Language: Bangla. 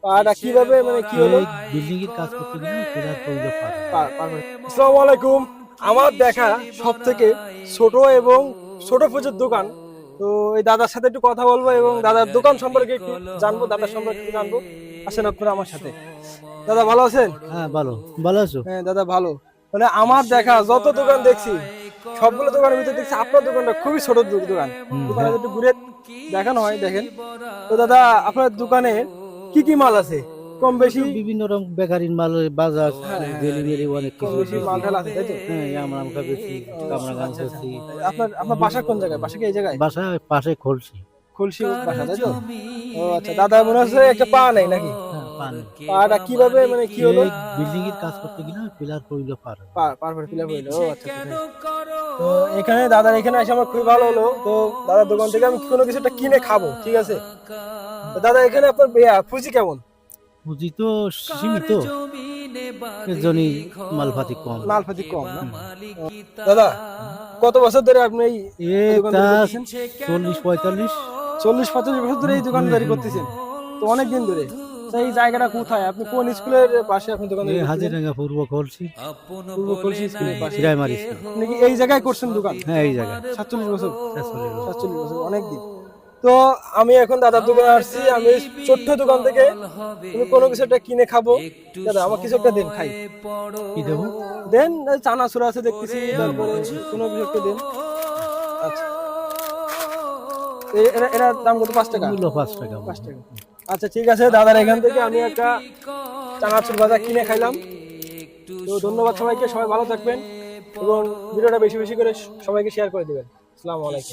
পাটা কিভাবে মানে কি হলো? বিল্ডিং এর কাজ করতে গেলে পিলার পড়লো আসসালামু আলাইকুম। আমার দেখা সব থেকে ছোট এবং ছোট পুজোর দোকান। তো এই দাদার সাথে একটু কথা বলবো এবং দাদার দোকান সম্পর্কে একটু জানবো, দাদার সম্পর্কে একটু জানবো। আসেন আপনারা আমার সাথে। দাদা ভালো আছেন? হ্যাঁ ভালো। ভালো আছো? হ্যাঁ দাদা ভালো। মানে আমার দেখা যত দোকান দেখছি সবগুলো দোকানের ভিতরে দেখছি আপনার দোকানটা খুবই ছোট দোকান। দোকানে হ্যাঁ। একটু ঘুরে দেখানো হয়, দেখেন। তো দাদা আপনার দোকানে কি কি মাল আছে? কম বেশি? বিভিন্ন রকম বেকারির মাল, বাজার, হ্যাঁ, হ্যাঁ, ডেলিভারি অনেক কম কিছু বেশি বেশি। মাল ঢাল আছে তাই তো? হ্যাঁ, আমরা আমকা বেশি, ও, কামরা গান আচ্ছা আচ্ছা। করছি। আপনার আপনার বাসা কোন জায়গায়? বাসা কি এই জায়গায়? বাসা পাশে খুলছি। খুলশি বাসা তাই তো? ও আচ্ছা, দাদা মনে হচ্ছে একটা পা নেই নাকি? হ্যাঁ, পানি। পাটা কিভাবে মানে কি হলো? বিল্ডিং এর কাজ করতে গেলে পিলার পড়লো পারফেক্ট ফিল আপ হইলো। ও আচ্ছা আচ্ছা। তো এখানে দাদার এখানে এসে আমার খুবই ভালো হলো। তো দাদার দোকান থেকে আমি কোনো কিছু একটা কিনে খাবো, ঠিক আছে? তো দাদা এখানে আপনার পুঁজি কেমন? পুঁজি তো সীমিত, এর জন্যই মালপাতি কম। মালপাতি কম না? দাদা কত বছর ধরে আপনি এই এ দোকানদারি তা করতেছেন? 40-45। 40-45 বছর ধরে এই দোকানদারি করতেছেন? তো অনেক দিন ধরে। তো এই জায়গাটা কোথায়? আপনি কোন স্কুলের পাশে আপনি দোকানদারি করতেছেন? হাজিরাঙ্গা পূর্ব খুলছি। পূর্ব কলসি স্কুলের পাশে। Primary school. আপনি কি এই জায়গায় করছেন দোকান? হ্যাঁ, এই জায়গায় 47 বছর? 47 বছর। 47 বছর অনেক দিন। তো আমি এখন দাদার দোকানে আসছি। আমি এই ছোট্ট দোকান থেকে আমি কোনো কিছু একটা কিনে খাবো। দাদা আমার কিছু একটা দেন, খাই। কি দেবো? দেন, এই চানাচুর আছে দেখতেছি, তারপরে কোনো কিছু একটা দেন। আচ্ছা, এটার দাম কত? 5 টাকা? মূল্য 5 টাকা। 5 টাকা। আচ্ছা ঠিক আছে, দাদার এখান থেকে আমি একটা চানাচুর ভাজা কিনে খাইলাম। তো ধন্যবাদ সবাইকে, সবাই ভালো থাকবেন এবং ভিডিওটা বেশি বেশি করে সবাইকে শেয়ার করে দিবেন। আসসালামু আলাইকুম।